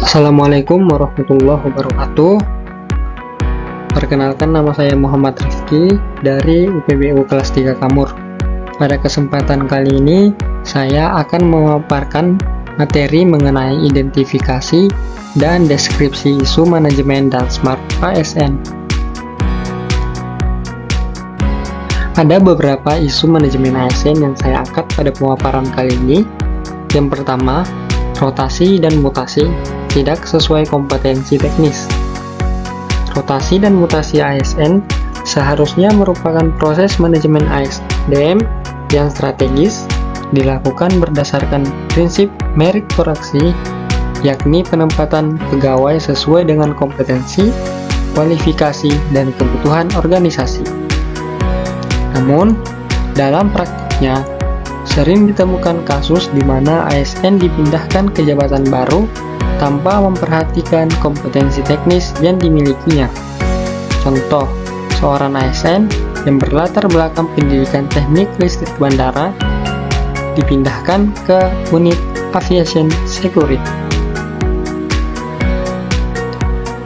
Assalamualaikum warahmatullahi wabarakatuh. Perkenalkan, nama saya Muhammad Rifki dari UPBU kelas 3 Kamur. Pada kesempatan kali ini, saya akan memaparkan materi mengenai identifikasi dan deskripsi isu manajemen dan smart ASN. Ada beberapa isu manajemen ASN yang saya angkat pada pemaparan kali ini. Yang pertama, rotasi dan mutasi tidak sesuai kompetensi teknis. Rotasi dan mutasi ASN seharusnya merupakan proses manajemen ASDM yang strategis, dilakukan berdasarkan prinsip meritokrasi, yakni penempatan pegawai sesuai dengan kompetensi, kualifikasi, dan kebutuhan organisasi. Namun, dalam praktiknya, sering ditemukan kasus di mana ASN dipindahkan ke jabatan baru tanpa memperhatikan kompetensi teknis yang dimilikinya. Contoh, seorang ASN yang berlatar belakang pendidikan teknik listrik bandara dipindahkan ke unit aviation security.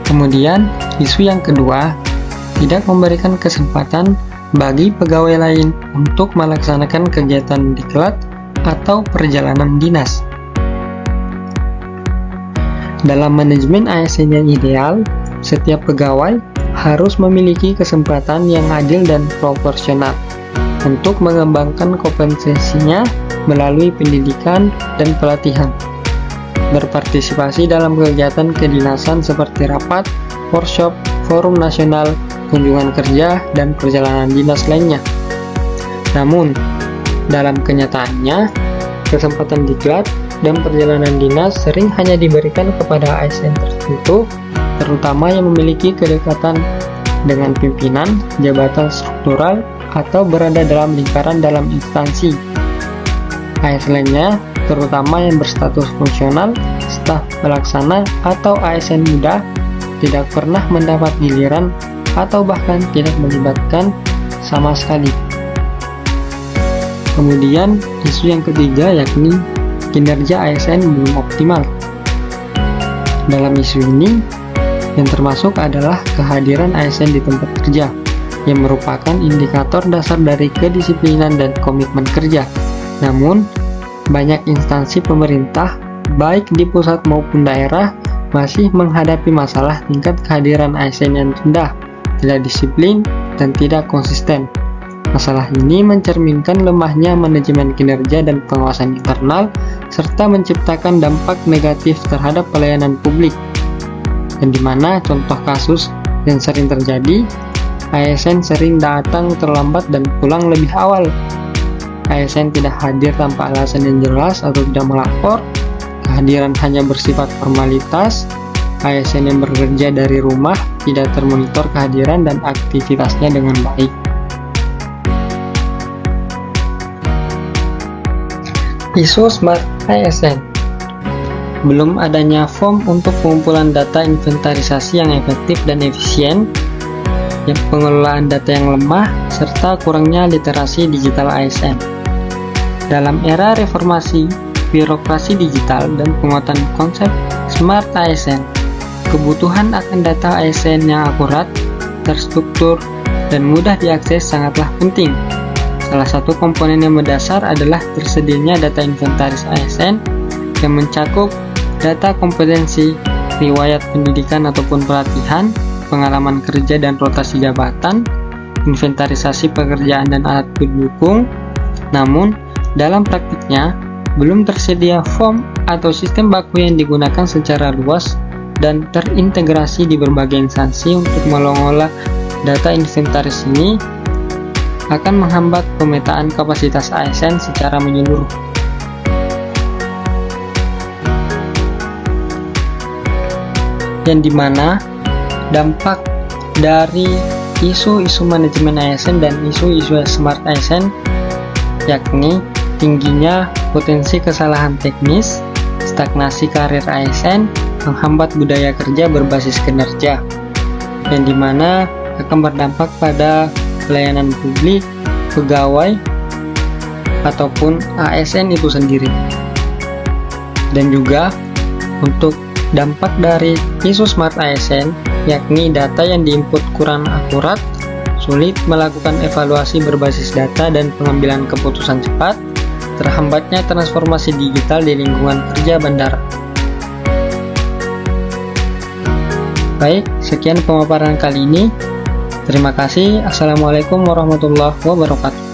Kemudian, isu yang kedua, tidak memberikan kesempatan bagi pegawai lain untuk melaksanakan kegiatan diklat atau perjalanan dinas. Dalam manajemen ASN yang ideal, setiap pegawai harus memiliki kesempatan yang adil dan proporsional untuk mengembangkan kompetensinya melalui pendidikan dan pelatihan, berpartisipasi dalam kegiatan kedinasan seperti rapat, workshop, forum nasional, kunjungan kerja, dan perjalanan dinas lainnya. Namun, dalam kenyataannya, kesempatan diklat dan perjalanan dinas sering hanya diberikan kepada ASN tertentu, terutama yang memiliki kedekatan dengan pimpinan, jabatan struktural, atau berada dalam lingkaran dalam instansi. ASN lainnya, terutama yang berstatus fungsional, staf pelaksana, atau ASN muda, tidak pernah mendapat giliran atau bahkan tidak melibatkan sama sekali. Kemudian, isu yang ketiga yakni kinerja ASN belum optimal. Dalam isu ini, yang termasuk adalah kehadiran ASN di tempat kerja, yang merupakan indikator dasar dari kedisiplinan dan komitmen kerja. Namun, banyak instansi pemerintah, baik di pusat maupun daerah, masih menghadapi masalah tingkat kehadiran ASN yang rendah, tidak disiplin, dan tidak konsisten. Masalah ini mencerminkan lemahnya manajemen kinerja dan pengawasan internal, serta menciptakan dampak negatif terhadap pelayanan publik. Dan di mana contoh kasus yang sering terjadi, ASN sering datang terlambat dan pulang lebih awal. ASN tidak hadir tanpa alasan yang jelas atau tidak melapor, kehadiran hanya bersifat formalitas, ASN yang bekerja dari rumah tidak termonitor kehadiran dan aktivitasnya dengan baik. Isu Smart ASN. Belum adanya form untuk pengumpulan data inventarisasi yang efektif dan efisien, yang pengelolaan data yang lemah, serta kurangnya literasi digital ASN. Dalam era reformasi, birokrasi digital, dan penguatan konsep Smart ASN, kebutuhan akan data ASN yang akurat, terstruktur, dan mudah diakses sangatlah penting. Salah satu komponen yang mendasar adalah tersedianya data inventaris ASN yang mencakup data kompetensi, riwayat pendidikan ataupun pelatihan, pengalaman kerja dan rotasi jabatan, inventarisasi pekerjaan dan alat pendukung. Namun, dalam praktiknya, belum tersedia form atau sistem baku yang digunakan secara luas dan terintegrasi di berbagai instansi untuk mengelola data inventaris ini akan menghambat pemetaan kapasitas ASN secara menyeluruh. Yang dimana dampak dari isu-isu manajemen ASN dan isu-isu Smart ASN yakni tingginya potensi kesalahan teknis, stagnasi karir ASN, menghambat budaya kerja berbasis kinerja, yang dimana akan berdampak pada pelayanan publik, pegawai, ataupun ASN itu sendiri. Dan juga untuk Dampak dari ISO Smart ASN yakni data yang diinput kurang akurat, sulit melakukan evaluasi berbasis data dan pengambilan keputusan cepat, terhambatnya transformasi digital di lingkungan kerja bandara. Baik, sekian pemaparan kali ini. Terima kasih. Assalamualaikum warahmatullahi wabarakatuh.